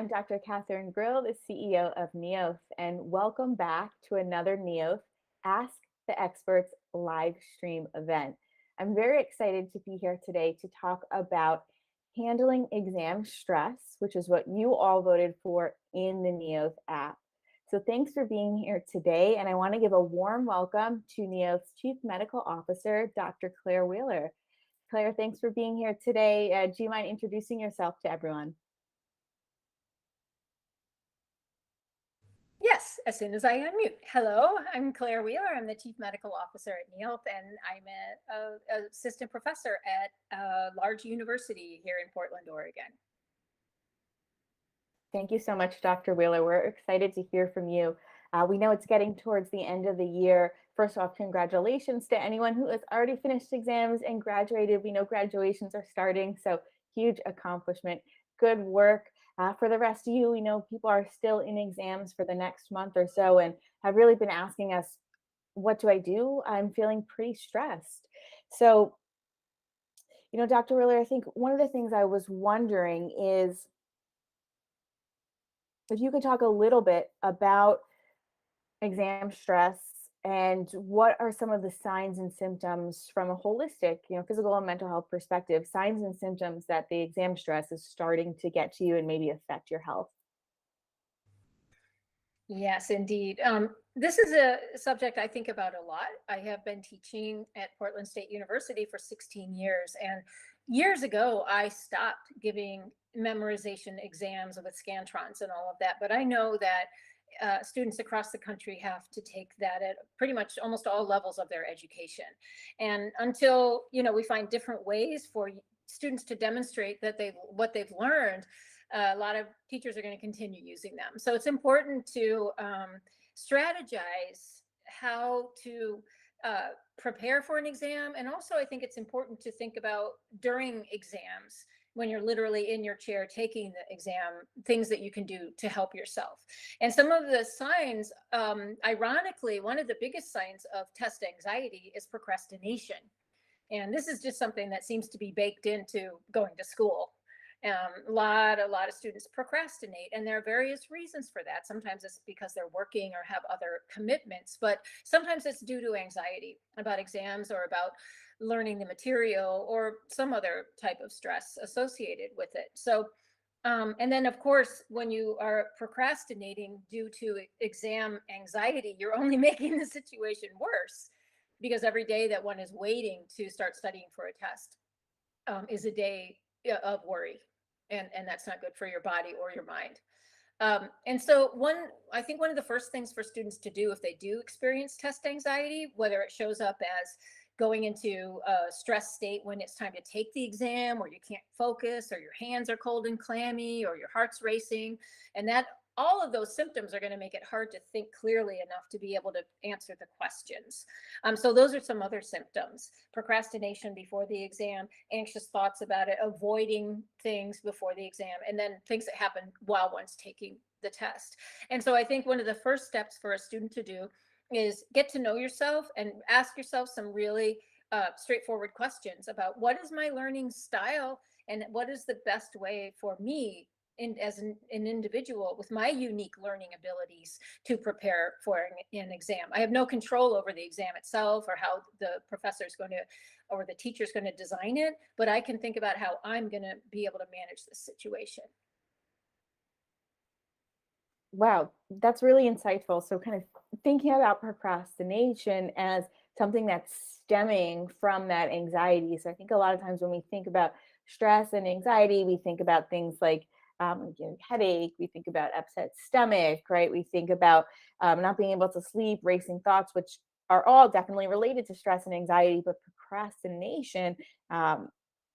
Dr. Catherine Grill, the CEO of Neolth, and welcome back to another Neolth Ask the Experts live stream event. I'm very excited to be here today to talk about handling exam stress, which is what you all voted for in the Neolth app. So thanks for being here today, and I want to give a warm welcome to Neolth's Chief Medical Officer, Dr. Claire Wheeler. Claire, thanks for being here today. Do you mind introducing yourself to everyone? Yes, as soon as I unmute. Hello, I'm Claire Wheeler. I'm the Chief Medical Officer at Neolth, and I'm an assistant professor at a large university here in Portland, Oregon. Thank you so much, Dr. Wheeler. We're excited to hear from you. We know it's getting towards the end of the year. First off, congratulations to anyone who has already finished exams and graduated. We know graduations are starting, so huge accomplishment. Good work. For the rest of you, we know people are still in exams for the next month or so and have really been asking us, what do I do? I'm feeling pretty stressed. So, Dr. Wheeler, I think one of the things I was wondering is if you could talk a little bit about exam stress and what are some of the signs and symptoms from a holistic, physical and mental health perspective, signs and symptoms that the exam stress is starting to get to you and maybe affect your health? Yes, indeed. This is a subject I think about a lot. I have been teaching at Portland State University for 16 years. And years ago, I stopped giving memorization exams with Scantrons and all of that. But I know that students across the country have to take that at pretty much almost all levels of their education. And until, we find different ways for students to demonstrate that what they've learned, a lot of teachers are going to continue using them. So it's important to strategize how to prepare for an exam. And also, I think it's important to think about during exams, when you're literally in your chair taking the exam, things that you can do to help yourself. And some of the signs, ironically, one of the biggest signs of test anxiety is procrastination. And this is just something that seems to be baked into going to school. A lot of students procrastinate, and there are various reasons for that. Sometimes it's because they're working or have other commitments, but sometimes it's due to anxiety about exams or about learning the material or some other type of stress associated with it. So, and then of course, when you are procrastinating due to exam anxiety, you're only making the situation worse, because every day that one is waiting to start studying for a test is a day of worry. And that's not good for your body or your mind. And so I think one of the first things for students to do if they do experience test anxiety, whether it shows up as going into a stress state when it's time to take the exam, or you can't focus, or your hands are cold and clammy, or your heart's racing, and that all of those symptoms are going to make it hard to think clearly enough to be able to answer the questions. So those are some other symptoms: procrastination before the exam, anxious thoughts about it, avoiding things before the exam, and then things that happen while one's taking the test. And so I think one of the first steps for a student to do is get to know yourself and ask yourself some really straightforward questions about what is my learning style and what is the best way for me as an individual with my unique learning abilities to prepare for an exam. I have no control over the exam itself or how the professor is going to or the teacher's going to design it, but I can think about how I'm going to be able to manage this situation. Wow, that's really insightful. So, kind of thinking about procrastination as something that's stemming from that anxiety. So, I think a lot of times when we think about stress and anxiety, we think about things like headache, we think about upset stomach, right? We think about not being able to sleep, racing thoughts, which are all definitely related to stress and anxiety, but procrastination um,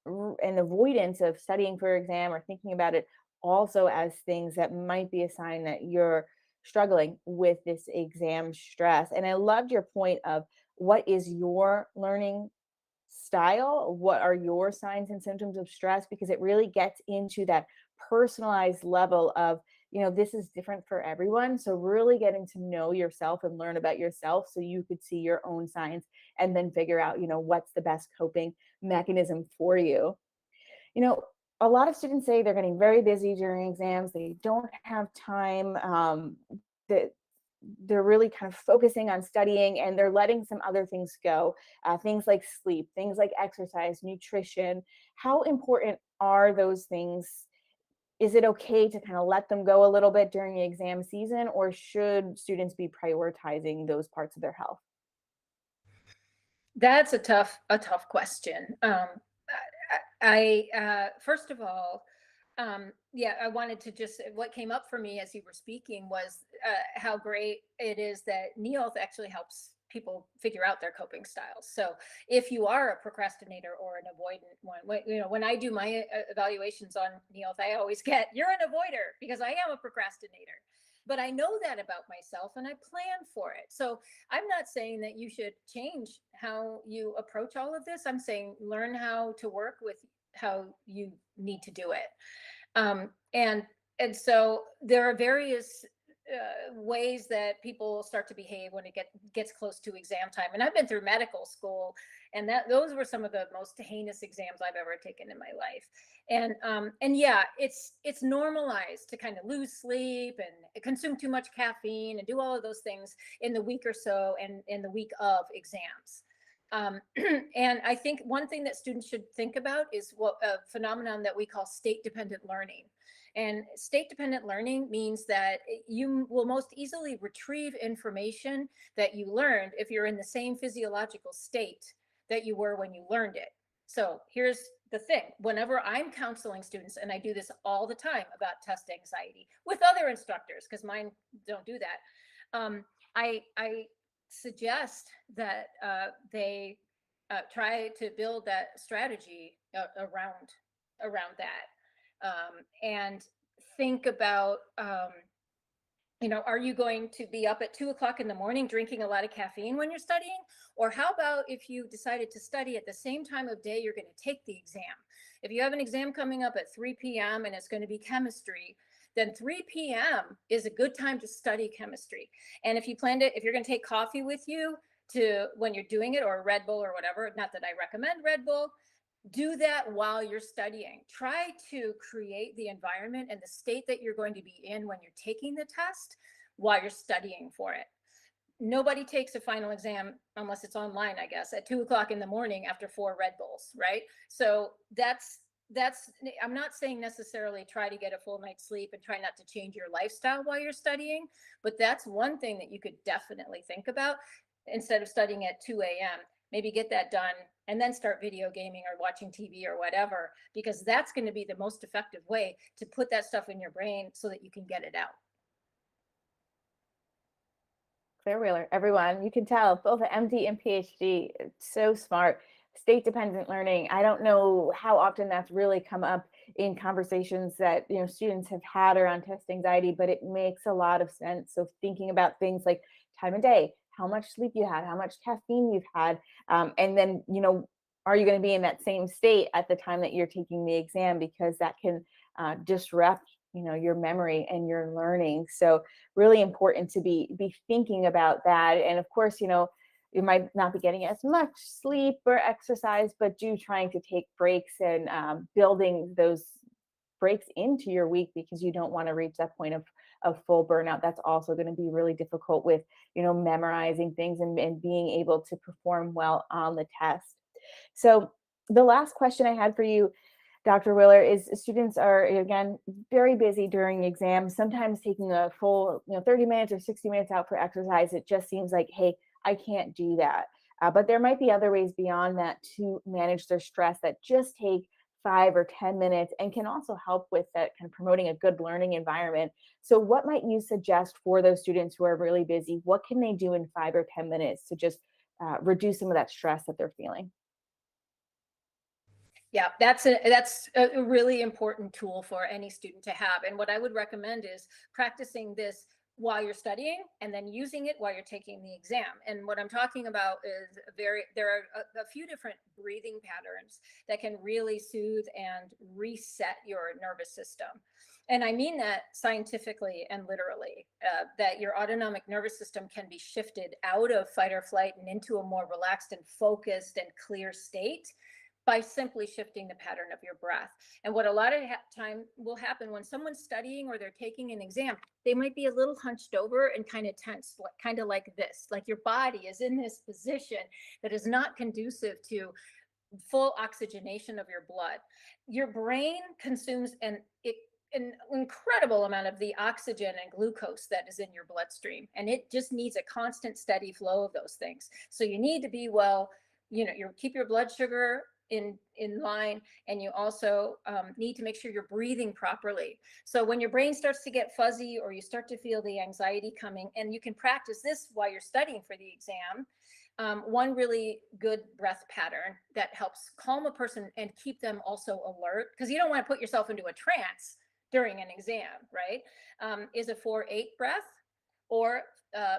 and avoidance of studying for exam or thinking about it also as things that might be a sign that you're struggling with this exam stress. And I loved your point of what is your learning style? What are your signs and symptoms of stress? Because it really gets into that personalized level of, this is different for everyone. So, really getting to know yourself and learn about yourself so you could see your own signs and then figure out, what's the best coping mechanism for you. You know, a lot of students say they're getting very busy during exams. They don't have time. That they're really kind of focusing on studying and they're letting some other things go, things like sleep, things like exercise, nutrition. How important are those things? Is it okay to kind of let them go a little bit during the exam season, or should students be prioritizing those parts of their health? That's a tough question. First of all, yeah, I wanted to just, what came up for me as you were speaking was how great it is that Neolth actually helps people figure out their coping styles. So if you are a procrastinator or an avoidant one, when I do my evaluations on Neolth, I always get, you're an avoider, because I am a procrastinator. But I know that about myself and I plan for it. So I'm not saying that you should change how you approach all of this. I'm saying learn how to work with how you need to do it. Um, and so there are various ways that people start to behave when it gets close to exam time. And I've been through medical school, and that those were some of the most heinous exams I've ever taken in my life. And yeah, it's normalized to kind of lose sleep and consume too much caffeine and do all of those things in the week or so, and in the week of exams. Um, and I think one thing that students should think about is what a phenomenon that we call state dependent learning. And state dependent learning means that you will most easily retrieve information that you learned if you're in the same physiological state that you were when you learned it. So here's the thing: whenever I'm counseling students, and I do this all the time about test anxiety with other instructors, because mine don't do that, I suggest that they try to build that strategy around that, and think about, are you going to be up at 2 o'clock in the morning drinking a lot of caffeine when you're studying? Or how about if you decided to study at the same time of day you're going to take the exam? If you have an exam coming up at 3 p.m. and it's going to be chemistry, then 3 p.m. is a good time to study chemistry. And if you're going to take coffee with you to when you're doing it, or a Red Bull or whatever, not that I recommend Red Bull, do that while you're studying. Try to create the environment and the state that you're going to be in when you're taking the test while you're studying for it. Nobody takes a final exam, unless it's online, I guess, at 2 o'clock in the morning after 4 Red Bulls, right? So that's I'm not saying necessarily try to get a full night's sleep and try not to change your lifestyle while you're studying, but that's one thing that you could definitely think about. Instead of studying at 2 a.m., maybe get that done and then start video gaming or watching TV or whatever, because that's going to be the most effective way to put that stuff in your brain so that you can get it out. Clear Wheeler, everyone, you can tell both an MD and PhD. It's so smart. State dependent learning. I don't know how often that's really come up in conversations that students have had around test anxiety, but it makes a lot of sense. So thinking about things like time of day, how much sleep you had, how much caffeine you've had, and then are you going to be in that same state at the time that you're taking the exam, because that can disrupt your memory and your learning. So really important to be thinking about that. And of course, you might not be getting as much sleep or exercise, but do trying to take breaks and building those breaks into your week, because you don't want to reach that point of full burnout. That's also going to be really difficult with memorizing things and being able to perform well on the test. So the last question I had for you, Dr. Willer, is students are, again, very busy during exams, sometimes taking a full 30 minutes or 60 minutes out for exercise. It just seems like, hey, I can't do that. But there might be other ways beyond that to manage their stress that just take 5 or 10 minutes and can also help with that kind of promoting a good learning environment. So what might you suggest for those students who are really busy? What can they do in 5 or 10 minutes to just reduce some of that stress that they're feeling? Yeah, that's a really important tool for any student to have. And what I would recommend is practicing this while you're studying and then using it while you're taking the exam. And what I'm talking about is there are a few different breathing patterns that can really soothe and reset your nervous system. And I mean that scientifically and literally, that your autonomic nervous system can be shifted out of fight or flight and into a more relaxed and focused and clear state by simply shifting the pattern of your breath. And what a lot of time will happen when someone's studying or they're taking an exam, they might be a little hunched over and kind of tense, kind of like this, like your body is in this position that is not conducive to full oxygenation of your blood. Your brain consumes an incredible amount of the oxygen and glucose that is in your bloodstream, and it just needs a constant, steady flow of those things. So you need to be well, you keep your blood sugar in line, and you also need to make sure you're breathing properly. So when your brain starts to get fuzzy or you start to feel the anxiety coming, and you can practice this while you're studying for the exam. One really good breath pattern that helps calm a person and keep them also alert, because you don't want to put yourself into a trance during an exam, right? Is a 4-8 breath, or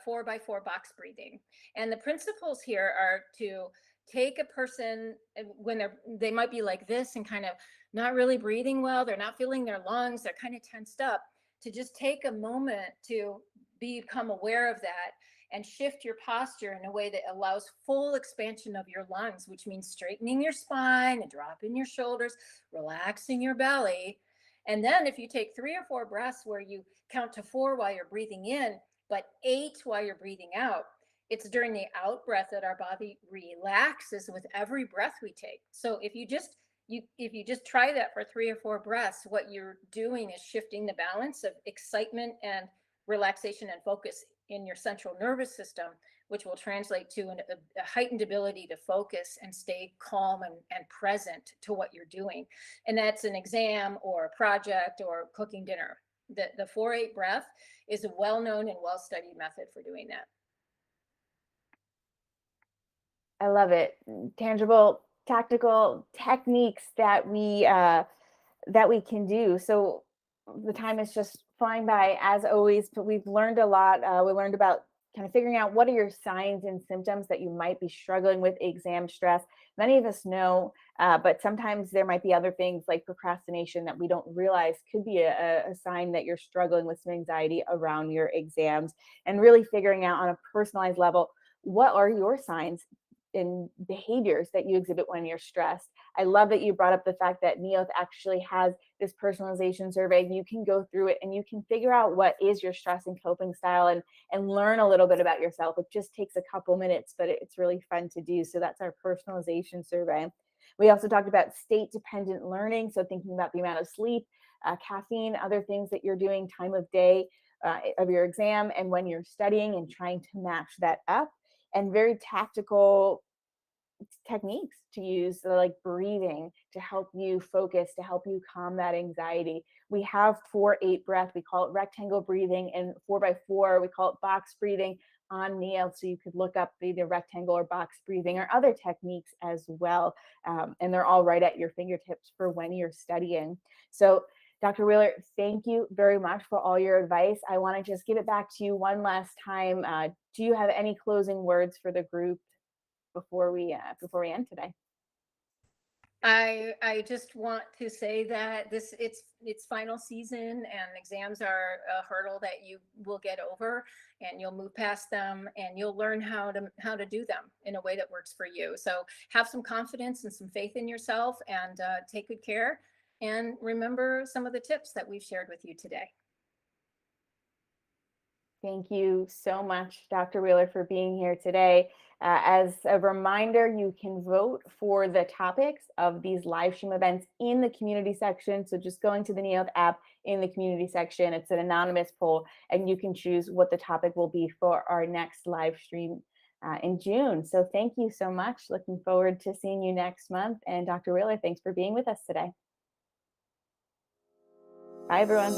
4 by 4 box breathing. And the principles here are to take a person when they might be like this and kind of not really breathing well, they're not feeling their lungs, they're kind of tensed up, to just take a moment to become aware of that and shift your posture in a way that allows full expansion of your lungs, which means straightening your spine and dropping your shoulders, relaxing your belly. And then if you take 3 or 4 breaths where you count to 4 while you're breathing in, but 8 while you're breathing out, it's during the out breath that our body relaxes with every breath we take. So if you just try that for 3 or 4 breaths, what you're doing is shifting the balance of excitement and relaxation and focus in your central nervous system, which will translate to a heightened ability to focus and stay calm and present to what you're doing. And that's an exam or a project or cooking dinner. The 4-8 breath is a well-known and well-studied method for doing that. I love it. Tangible, tactical techniques that we can do. So the time is just flying by as always, but we've learned a lot. We learned about kind of figuring out what are your signs and symptoms that you might be struggling with exam stress. Many of us know, but sometimes there might be other things like procrastination that we don't realize could be a sign that you're struggling with some anxiety around your exams, and really figuring out on a personalized level, what are your signs and behaviors that you exhibit when you're stressed. I love that you brought up the fact that Neolth actually has this personalization survey. You can go through it and you can figure out what is your stress and coping style, and learn a little bit about yourself. It just takes a couple minutes, but it's really fun to do. So that's our personalization survey. We also talked about state dependent learning. So thinking about the amount of sleep, caffeine, other things that you're doing, time of day of your exam, and when you're studying, and trying to match that up. And very tactical techniques to use, so like breathing to help you focus, to help you calm that anxiety. We have 4-8 breath, we call it rectangle breathing, and 4 by 4, we call it box breathing on Neolth. So you could look up either rectangle or box breathing or other techniques as well. And they're all right at your fingertips for when you're studying. So Dr. Wheeler, thank you very much for all your advice. I want to just give it back to you one last time. Do you have any closing words for the group before we end today? I just want to say that it's final season, and exams are a hurdle that you will get over, and you'll move past them, and you'll learn how to do them in a way that works for you. So have some confidence and some faith in yourself, and take good care, and remember some of the tips that we've shared with you today. Thank you so much, Dr. Wheeler, for being here today. As a reminder, you can vote for the topics of these live stream events in the community section. So just going to the Neolth app in the community section, it's an anonymous poll, and you can choose what the topic will be for our next live stream in June. So thank you so much. Looking forward to seeing you next month. And Dr. Wheeler, thanks for being with us today. Bye, everyone.